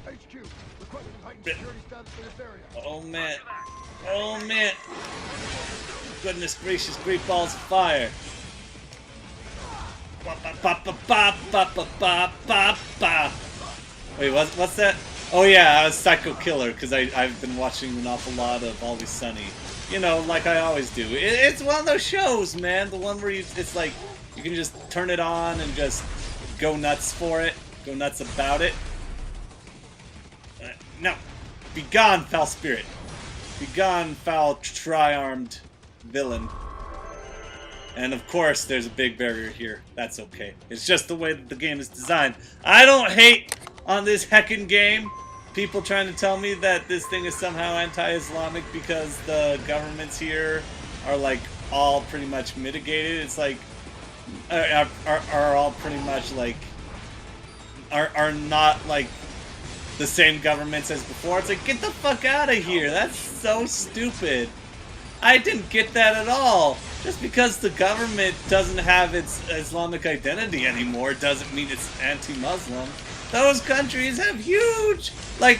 HQ, requesting heightened security status for this area. Oh man. Oh man. Goodness gracious, great balls of fire. Wait, what's that? Oh yeah, I was Psycho Killer, because I've been watching an awful lot of Always Sunny. You know, like I always do. It's one of those shows, man. The one where it's like, you can just turn it on and just go nuts for it. Go nuts about it. No. Be gone, foul spirit. Be gone, foul tri-armed villain. And of course, there's a big barrier here. That's okay. It's just the way that the game is designed. I don't hate on this heckin' game people trying to tell me that this thing is somehow anti-Islamic because the governments here are like all pretty much mitigated. It's like are all pretty much like are not like the same governments as before. It's like, get the fuck out of here. That's so stupid. I didn't get that at all. Just because the government doesn't have its Islamic identity anymore doesn't mean it's anti-Muslim. Those countries have huge, like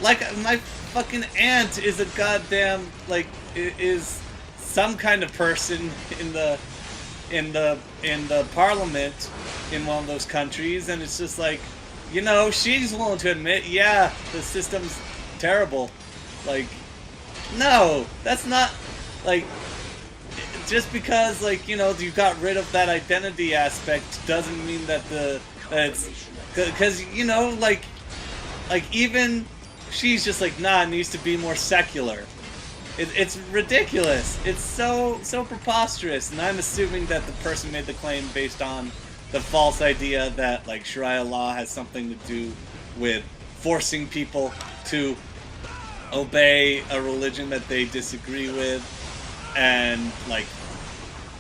my fucking aunt is a goddamn, like, is some kind of person in the parliament in one of those countries, and it's just like, you know, she's willing to admit, yeah, the system's terrible. Like, no, that's not, like, just because, like, you know, you got rid of that identity aspect doesn't mean that it's, because, you know, like even she's just like, nah, it needs to be more secular. It's ridiculous. It's so preposterous, and I'm assuming that the person made the claim based on the false idea that, like, Sharia law has something to do with forcing people to obey a religion that they disagree with, and, like,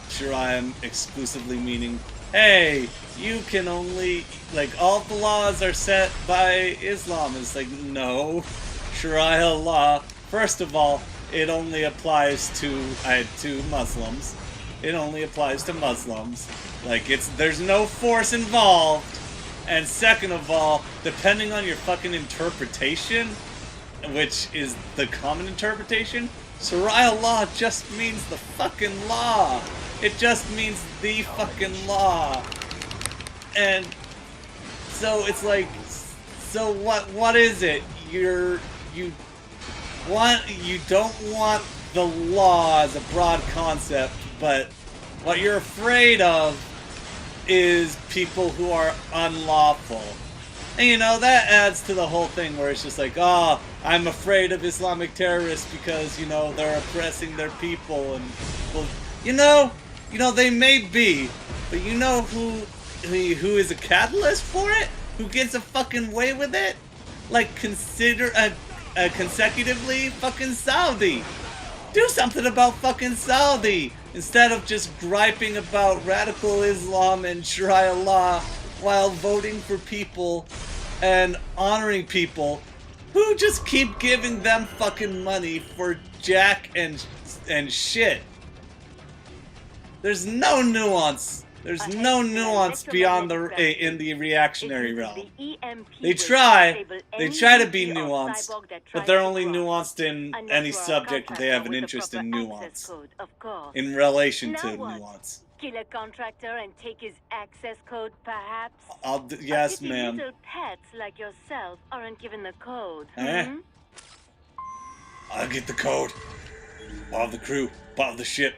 Sharia exclusively meaning, hey, you can only, like, all the laws are set by Islam. It's like, no, Sharia law, first of all, it only applies to Muslims. It only applies to Muslims. Like, there's no force involved. And second of all, depending on your fucking interpretation, which is the common interpretation, Sharia law just means the fucking law. It just means the fucking law. And so it's like, so what is it? You don't want the law as a broad concept, but what you're afraid of is people who are unlawful. And, you know, that adds to the whole thing where it's just like, oh, I'm afraid of Islamic terrorists because, you know, they're oppressing their people. And, well, you know, they may be, but you know who is a catalyst for it? Who gets a fucking way with it? Like, consecutively, fucking Saudi. Do something about fucking Saudi instead of just griping about radical Islam and Sharia law while voting for people and honoring people who just keep giving them fucking money for jack and shit. There's no nuance. There's no nuance beyond in the reactionary realm. They try to be nuanced, but they're only nuanced in any subject that they have an interest in nuance. In relation to nuance. Kill a contractor and take his access code, perhaps? Yes, ma'am. Little pets like yourself aren't given the code. I'll get the code. Bottle the crew. Bottle the ship.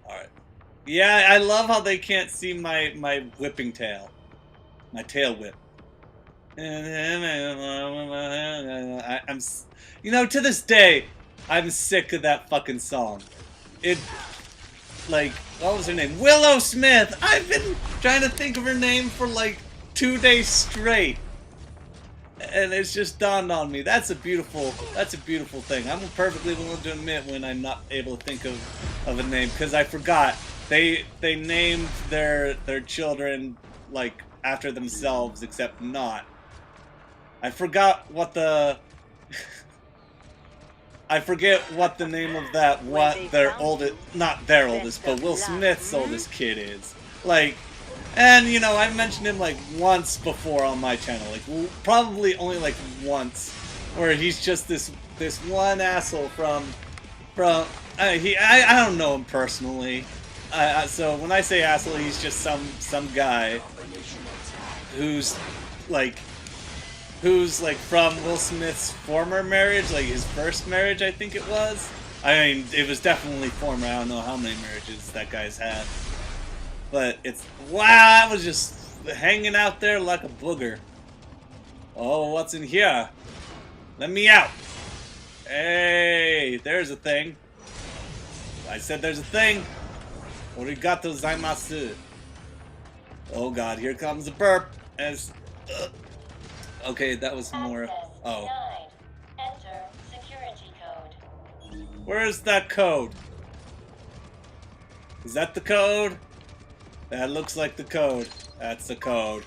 Alright. Yeah, I love how they can't see my whipping tail. My tail whip. I'm, you know, to this day, I'm sick of that fucking song. Like, what was her name? Willow Smith! I've been trying to think of her name for like 2 days straight. And it's just dawned on me. That's a beautiful thing. I'm perfectly willing to admit when I'm not able to think of a name, because I forgot. They named their children like after themselves, except not. I forgot what the I forget what the name of that, what their oldest, not their oldest, but Will Smith's oldest kid is. Like, And, you know, I've mentioned him, like, once before on my channel. Like, probably only, like, once. Where he's just this one asshole from I don't know him personally. So when I say asshole, he's just some guy who's like from Will Smith's former marriage, like his first marriage, I think it was. I mean, it was definitely former. I don't know how many marriages that guy's had. But it's, wow, I was just hanging out there like a booger. Oh, what's in here? Let me out. Hey, there's a thing. I said there's a thing. Arigato gozaimasu. Oh god, here comes a burp. As okay, that was more. Oh. Enter security code. Where's that code? Is that the code? That looks like the code. That's the code.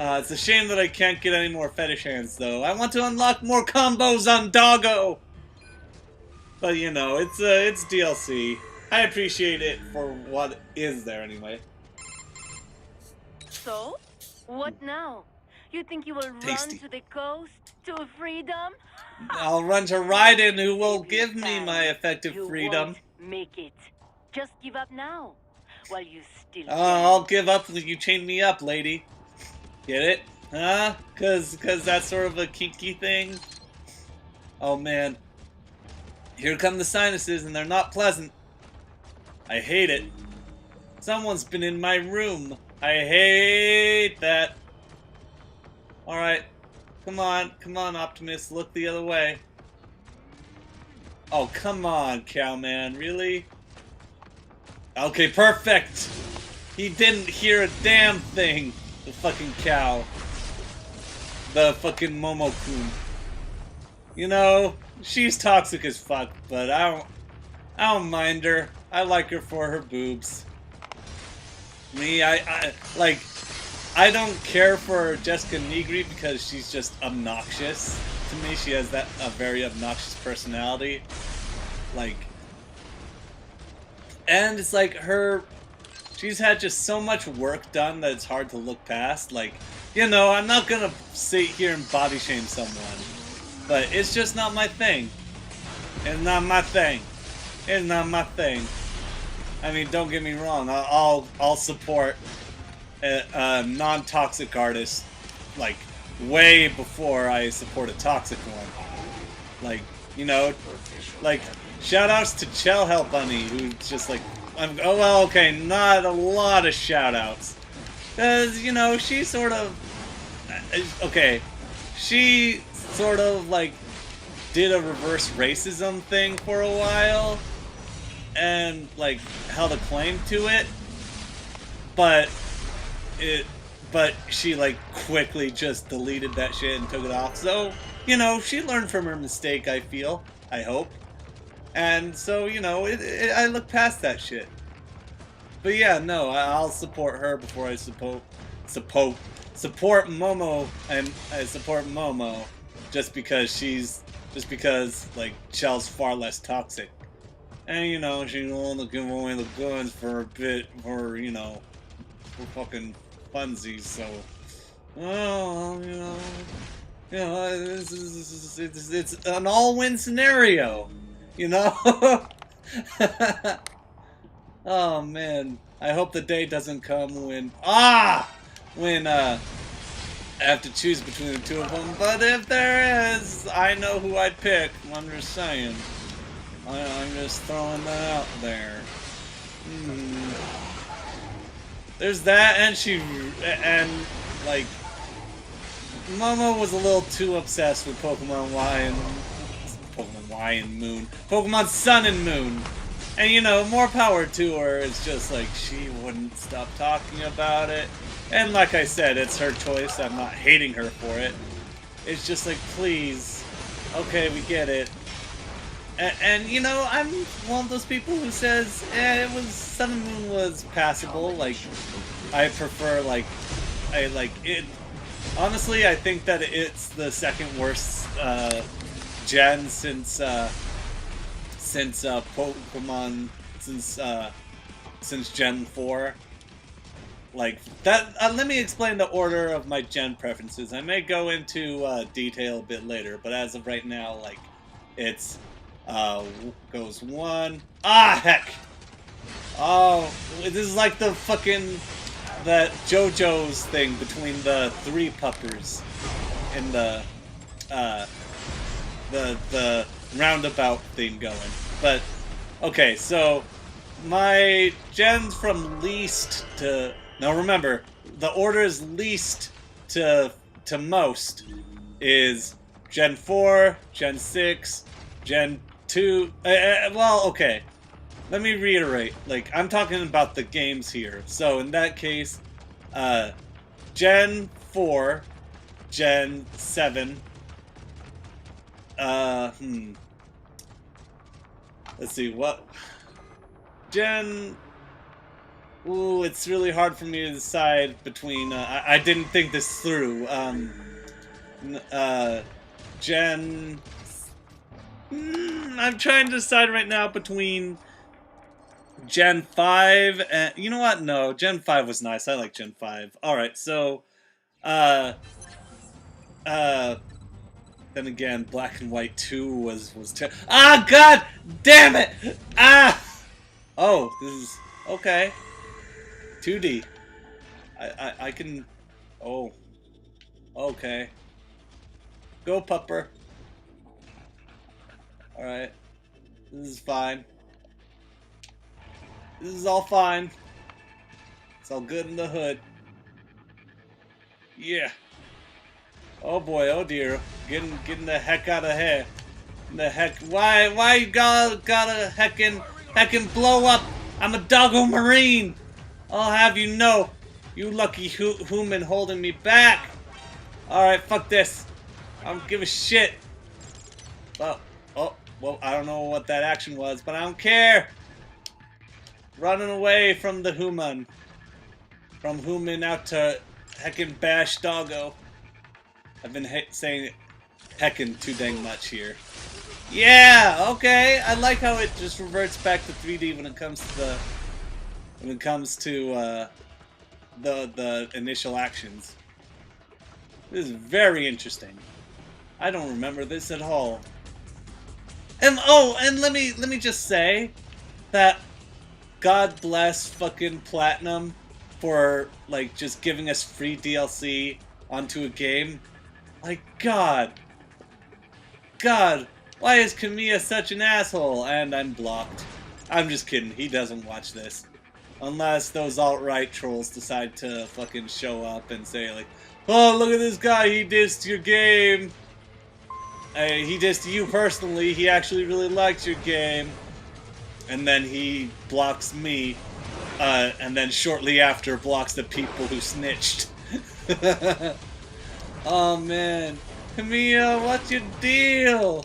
It's a shame that I can't get any more fetish hands, though. I want to unlock more combos on Doggo! But, you know, it's DLC. I appreciate it for what is there, anyway. So, what now? You think you will Tasty. run to the coast to freedom? I'll run to Raiden, who will give me my effective freedom. Won't make it. Just give up now, while you still can. I'll give up if you chain me up, lady. Get it? Huh? Cause that's sort of a kinky thing? Oh man. Here come the sinuses and they're not pleasant. I hate it. Someone's been in my room. I hate that. Alright. Come on, Optimus, look the other way. Oh, come on, Cowman, really? Okay, perfect! He didn't hear a damn thing. The fucking cow. The fucking Momo-kun. You know, she's toxic as fuck, but I don't mind her. I like her for her boobs. Me, I don't care for Jessica Nigri because she's just obnoxious. To me, she has a very obnoxious personality. Like, and it's like she's had just so much work done that it's hard to look past. Like, you know, I'm not gonna sit here and body shame someone, but it's just not my thing. It's not my thing. It's not my thing. I mean, don't get me wrong. I'll support a non-toxic artist, like, way before I support a toxic one. Like, you know, like, shout-outs to Chell Hell Bunny, who's just like, oh, well, okay, not a lot of shout-outs. Because, you know, she sort of, okay, she sort of, like, did a reverse racism thing for a while, and, like, held a claim to it, but she, like, quickly just deleted that shit and took it off. So, you know, she learned from her mistake, I feel. I hope. And so, you know, I look past that shit. But yeah, no, I'll support her before I support Momo, and I support Momo just because, like, Chell's far less toxic. And, you know, she's willing to give away the guns for a bit, you know, for fucking funsies, so, well, you know, it's an all-win scenario, you know? Oh, man, I hope the day doesn't come when I have to choose between the two of them, but if there is, I know who I'd pick. I'm just saying. I'm just throwing that out there. There's that, and like, Momo was a little too obsessed with Pokemon Y and Moon. Pokemon Sun and Moon. And, you know, more power to her. It's just like, she wouldn't stop talking about it. And like I said, it's her choice. I'm not hating her for it. It's just like, please. Okay, we get it. And you know, I'm one of those people who says, Sun and Moon was passable. Like, I prefer, like, honestly, I think that it's the second worst, gen since Pokemon, since Gen 4. like that. Let me explain the order of my gen preferences. I may go into detail a bit later, but as of right now, like it's goes 1. Ah, heck! Oh, this is like the fucking that JoJo's thing between the 3 puppers in the roundabout thing going. But okay, so my gens from least to now remember the order is least to most is Gen 4, Gen 6, Gen 2. Well, okay. Let me reiterate. Like, I'm talking about the games here. So in that case, Gen 4, Gen 7. Let's see what Gen. Ooh, it's really hard for me to decide between. I didn't think this through. Gen. I'm trying to decide right now between Gen 5 and you know what? No, Gen 5 was nice. I like Gen 5. All right, so then again, Black and White 2 was ah, god damn it! Ah! Oh, this is okay. 2D. I can. Oh. Okay. Go, pupper. All right. This is fine. This is all fine. It's all good in the hood. Yeah. Oh boy, oh dear. Getting the heck out of here. The heck, why you gotta heckin' blow up? I'm a doggo marine. I'll have you know, you lucky human holding me back. All right, fuck this. I don't give a shit. Well, well, I don't know what that action was, but I don't care. Running away from the human. From human out to heckin' bash doggo. I've been saying heckin' too dang much here. Yeah, okay. I like how it just reverts back to 3D when it comes to the initial actions. This is very interesting. I don't remember this at all. And oh, and let me just say that God bless fucking Platinum for like just giving us free DLC onto a game. Like God, why is Kamiya such an asshole? And I'm blocked. I'm just kidding. He doesn't watch this. Unless those alt-right trolls decide to fucking show up and say like, oh, look at this guy, he dissed your game. He dissed you personally, he actually really liked your game. And then he blocks me, and then shortly after blocks the people who snitched. Oh man, Kamiya, what's your deal?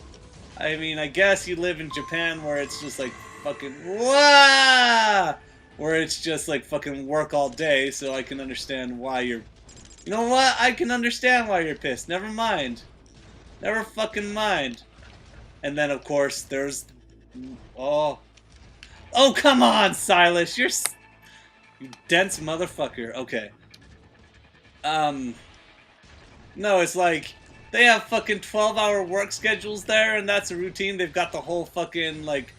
I mean, I guess you live in Japan where it's just like fucking wah! Where it's just like fucking work all day, so I can understand why you're... You know what? I can understand why you're pissed. Never mind. Never fucking mind. And then, of course, there's... Oh. Oh, come on, Silas! You're... You dense motherfucker. Okay. No, it's like... They have fucking 12-hour work schedules there, and that's a routine. They've got the whole fucking, like...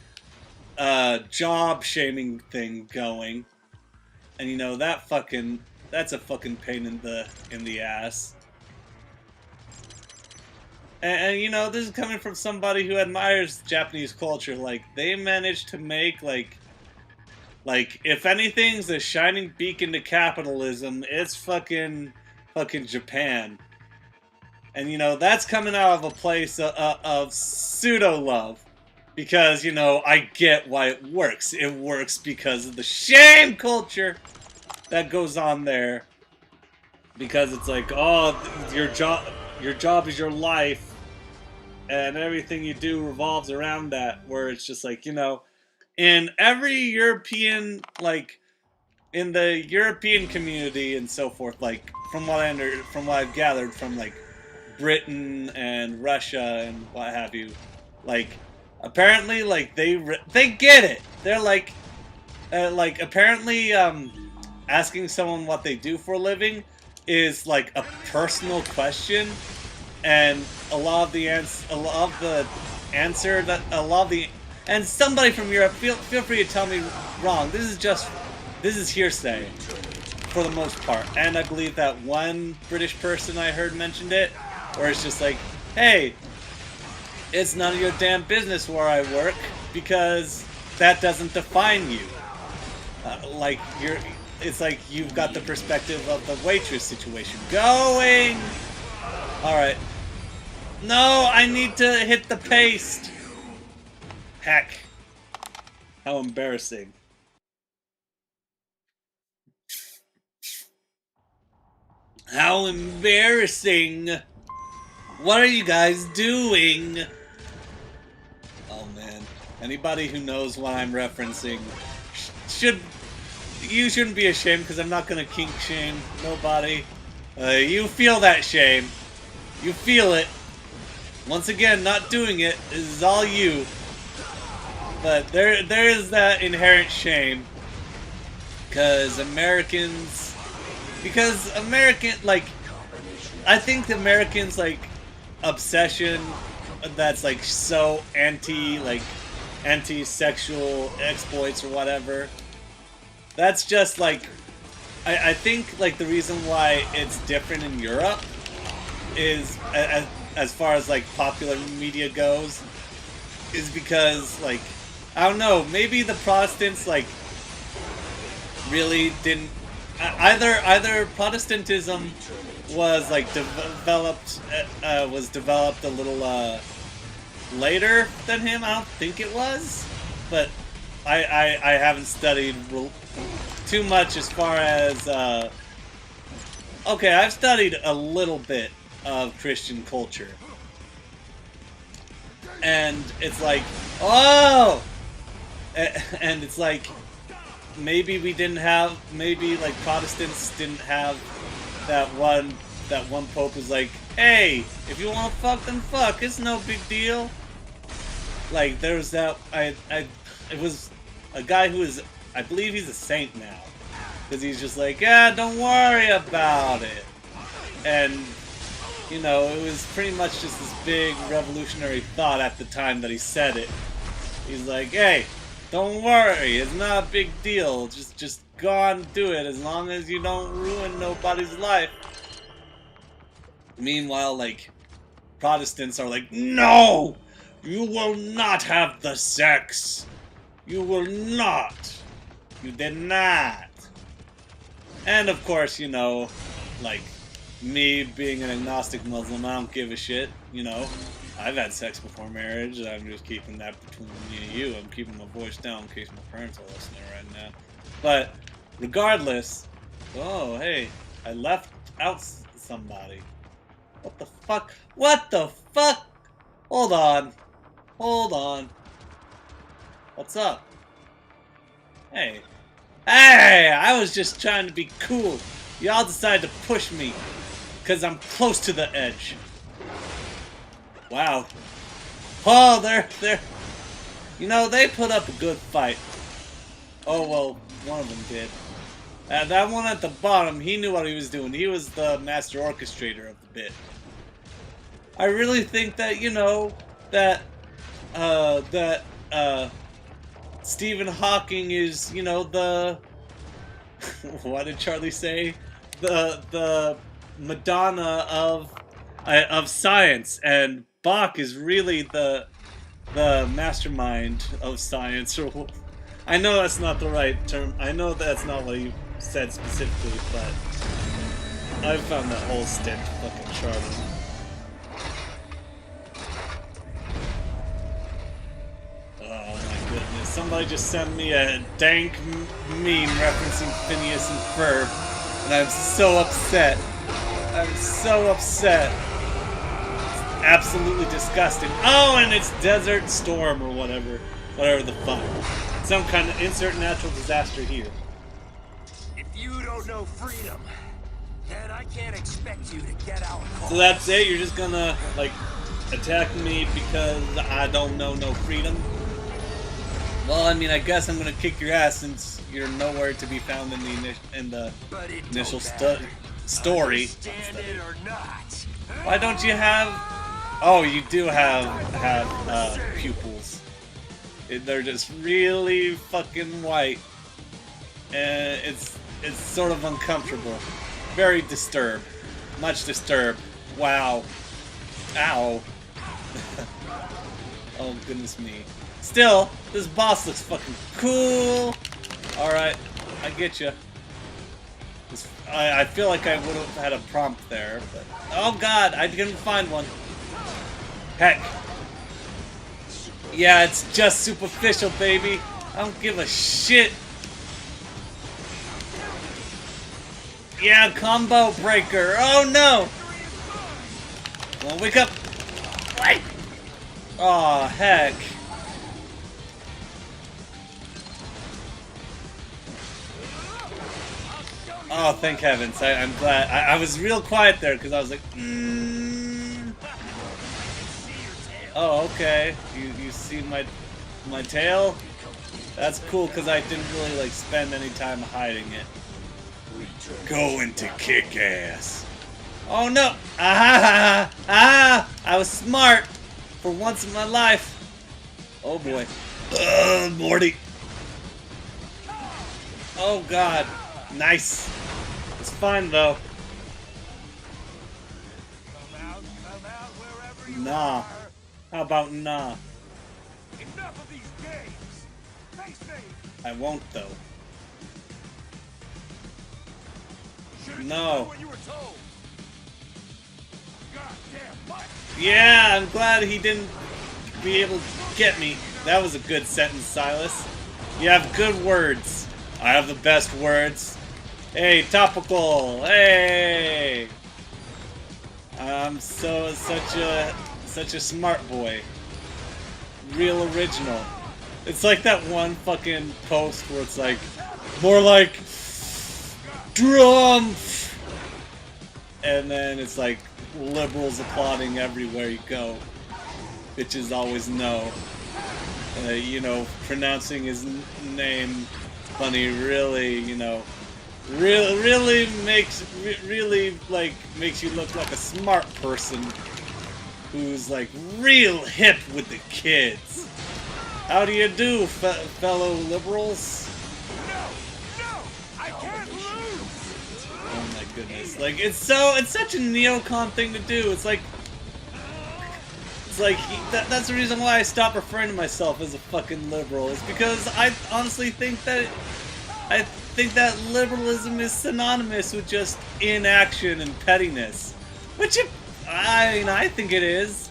job shaming thing going, and you know that's a fucking pain in the ass. And you know, this is coming from somebody who admires Japanese culture. Like they managed to make like if anything's a shining beacon to capitalism, it's fucking Japan. And you know that's coming out of a place of pseudo love. Because, you know, I get why it works. It works because of the shame culture that goes on there. Because it's like, oh, your job is your life. And everything you do revolves around that. Where it's just like, you know, in every European, like, in the European community and so forth, like, from what I've gathered from, like, Britain and Russia and what have you, like... Apparently, like, they get it. They're like apparently, asking someone what they do for a living is like a personal question, and and somebody from Europe, feel free to tell me wrong. This is hearsay for the most part, and I believe that one British person I heard mentioned it, where it's just like, hey, it's none of your damn business where I work because that doesn't define you. It's like you've got the perspective of the waitress situation. Going! Alright. No, I need to hit the paste! Heck. How embarrassing. How embarrassing! What are you guys doing? Oh man. Anybody who knows what I'm referencing you shouldn't be ashamed, because I'm not gonna kink shame nobody. You feel that shame. You feel it. Once again, not doing it is all you. But there is that inherent shame. Because I think the Americans, like, obsession that's, like, so anti-sexual exploits or whatever. That's just, like, I think, like, the reason why it's different in Europe is, as far as, like, popular media goes, is because, like, I don't know, maybe the Protestants, like, really didn't, either Protestantism was, like, developed a little, later than him. I don't think it was, but I haven't studied too much as far as, okay, I've studied a little bit of Christian culture. And it's like, oh! And it's like, maybe like, Protestants didn't have that one pope was like, hey, if you want to fuck, then fuck, it's no big deal. Like, there was that, it was a guy who is, I believe he's a saint now. Because he's just like, yeah, don't worry about it. And, you know, it was pretty much just this big revolutionary thought at the time that he said it. He's like, hey, don't worry, it's not a big deal. Just go on and do it as long as you don't ruin nobody's life. Meanwhile, like, Protestants are like, no! You will not have the sex! You will not! You did not! And of course, you know, like, me being an agnostic Muslim, I don't give a shit, you know. I've had sex before marriage, I'm just keeping that between me and you. I'm keeping my voice down in case my parents are listening right now. But, regardless, oh, hey, I left out somebody. What the fuck? What the fuck? Hold on. Hold on. What's up? Hey. Hey! I was just trying to be cool. Y'all decided to push me. Because I'm close to the edge. Wow. Oh, they're... You know, they put up a good fight. Oh, well, one of them did. That one at the bottom, he knew what he was doing. He was the master orchestrator of the bit. I really think that, you know, that Stephen Hawking is, you know, the... what did Charlie say? The Madonna of science, and Bach is really the mastermind of science. Or I know that's not the right term. I know that's not what you said specifically, but I found that whole stint fucking charming. Oh my goodness! Somebody just sent me a dank meme referencing Phineas and Ferb, and I'm so upset. I'm so upset. It's absolutely disgusting. Oh, and it's Desert Storm or whatever the fuck. Some kind of insert natural disaster here. If you don't know freedom, then I can't expect you to get out. So that's it? You're just gonna, like, attack me because I don't know no freedom? Well, I mean, I guess I'm gonna kick your ass since you're nowhere to be found in the But it initial don't matter. story. Understand it or not. Why don't you have? Oh, you do have pupils. They're just really fucking white, and it's sort of uncomfortable. Very disturbed. Much disturbed. Wow. Ow. Oh goodness me. Still, this boss looks fucking cool. All right, I get you. I feel like I would have had a prompt there, but oh god, I didn't find one. Heck. Yeah, it's just superficial, baby. I don't give a shit. Yeah, combo breaker. Oh no! Well, wake up. Wait. Oh heck. Oh, thank heavens. I'm glad. I was real quiet there because I was like, Oh, okay. You see my tail? That's cool because I didn't really like spend any time hiding it. Going to kick ass. Oh no! Ah! Ah! I was smart for once in my life. Oh boy. Morty. Oh god. Nice. It's fine though. Come out wherever you Nah. are. How about nah? Enough of these games. Face me. I won't though. Should've No. done what you were told. Goddamn mutt. Yeah, I'm glad he didn't be able to get me. That was a good sentence, Silas. You have good words. I have the best words. Hey, topical. Hey. I'm such a smart boy. Real original. It's like that one fucking post where it's like more like drum, and then it's like liberals applauding everywhere you go. Bitches always know. You know, pronouncing his name funny really, you know, really makes you look like a smart person who's like real hip with the kids. How do you do, fellow liberals? No, I can't lose. Oh my goodness! Like it's such a neocon thing to do. It's like that's the reason why I stopped referring to myself as a fucking liberal. It's because I honestly think that liberalism is synonymous with just inaction and pettiness, which I think it is,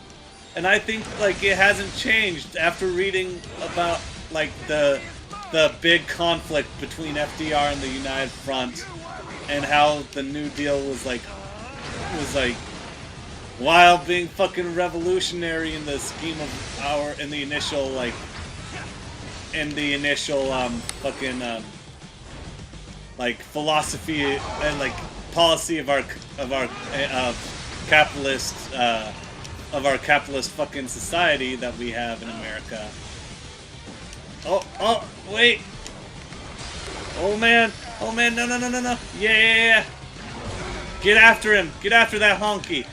and I think like it hasn't changed after reading about like the big conflict between FDR and the United Front, and how the New Deal was like while being fucking revolutionary in the scheme of in the initial like philosophy and like policy of our capitalist fucking society that we have in America. Oh wait. Oh man, no. Yeah. Get after him. Get after that honky.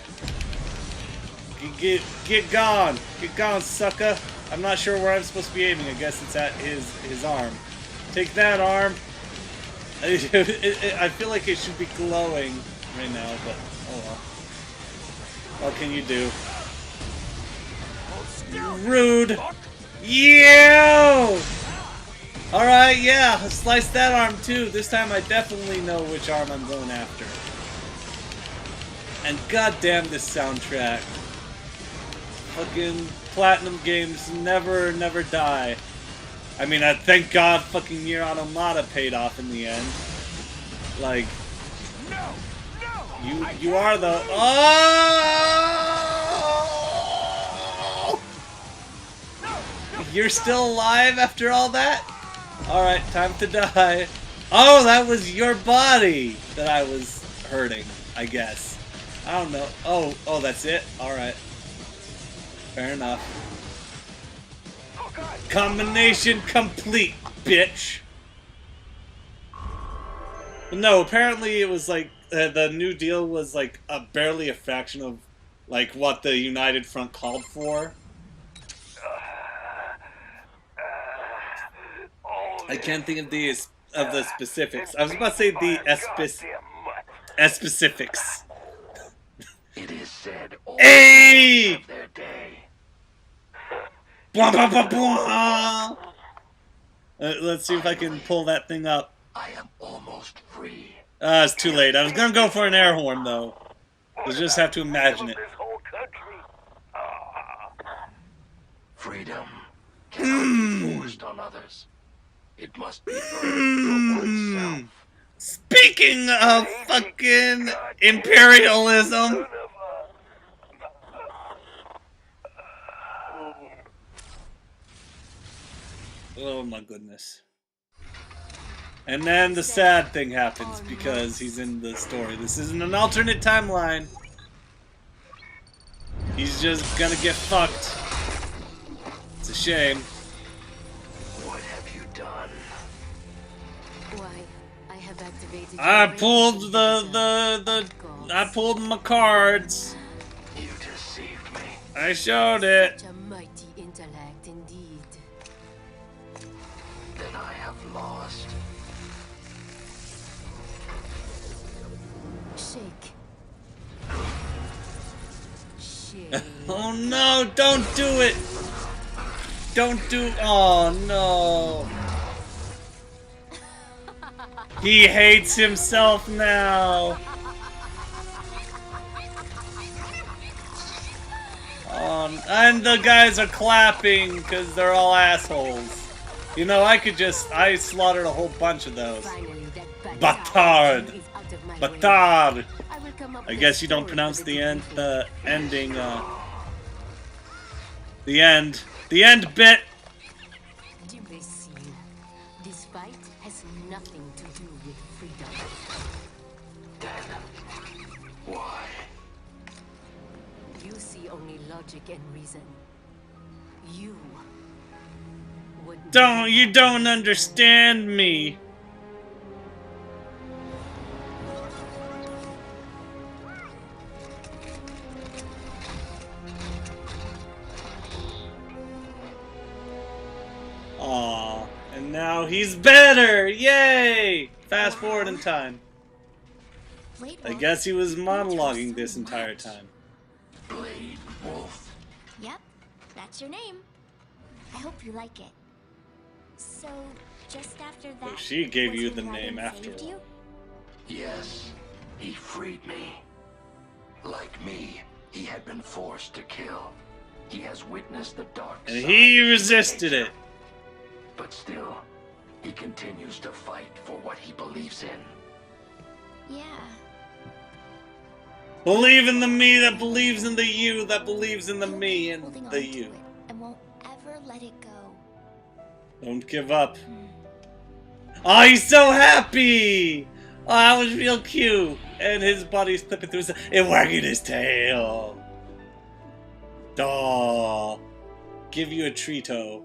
Get gone, sucker. I'm not sure where I'm supposed to be aiming. I guess it's at his arm. Take that arm. I feel like it should be glowing right now, but oh well. What can you do? Rude. Yeah. All right, yeah. Slice that arm too. This time I definitely know which arm I'm going after. And goddamn this soundtrack. Fucking platinum games never die. I mean, I thank God fucking Nier Automata paid off in the end. Like, you are the You're still alive after all that? All right, time to die. Oh, that was your body that I was hurting, I guess. I don't know. Oh, that's it. All right. Fair enough. Combination complete, bitch. No, apparently it was like the New Deal was like barely a fraction of like what the United Front called for. I can't think of the specifics. I was about to say the specifics. It is said all Hey! of their day. Blah, blah, blah, blah. Let's see if I can pull that thing up. I am almost free. It's too late. I was gonna go for an air horn though. You just have to imagine it. Freedom cannot be forced on others. It must be earned for oneself. Speaking of fucking imperialism. Oh my goodness. And then the sad thing happens because he's in the story. This isn't an alternate timeline. He's just gonna get fucked. It's a shame. What have you done? Why, I have activated. I pulled I pulled my cards. You deceived me. I showed it. Such a mighty intellect indeed. Then I have lost. Shake. Shake. Oh no, don't do it. Don't do. Oh no. He hates himself now. And the guys are clapping because they're all assholes. You know, I slaughtered a whole bunch of those. Finally, that Batard. is out of my way. Batard. I will come up I with guess a you don't story pronounce for the defeated. the end bit. Imbecile. This fight has nothing to do with freedom. Then why? You see only logic and reason. You wouldn't. You don't understand me. Aw, and now he's better! Yay! Fast forward in time. Wait, I Wolf. guess he was monologuing this entire time. Blade Wolf. Yep, that's your name. I hope you like it. So, just after that, Oh, she gave was you when the Revan name after saved all. you? Yes, he freed me. Like me, he had been forced to kill. He has witnessed the dark And side he of resisted nature. it. But still, he continues to fight for what he believes in. Yeah. Believe in the me that believes in the you that believes in the He'll me keep and holding the on to you. it and won't ever let it go. Don't give up. Oh, he's so happy! Oh, that was real cute. And his body's flipping through his and wagging his tail. Aw. Give you a treato.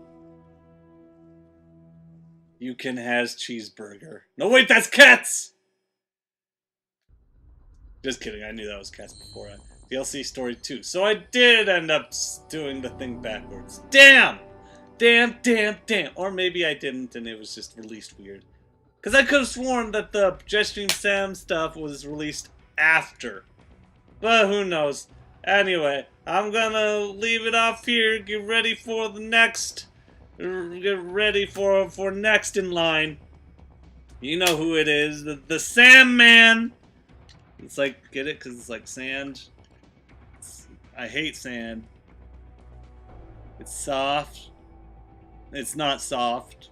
You can has cheeseburger. No, wait, that's cats! Just kidding, I knew that was cats before. DLC story 2. So I did end up doing the thing backwards. Damn! Damn, damn, damn. Or maybe I didn't and it was just released weird. Because I could have sworn that the Jetstream Sam stuff was released after. But who knows. Anyway, I'm gonna leave it off here. Get ready for the next. Get ready for next in line. You know who it is. The Sam Man. It's like, get it? Because it's like sand. I hate sand. It's soft. It's not soft.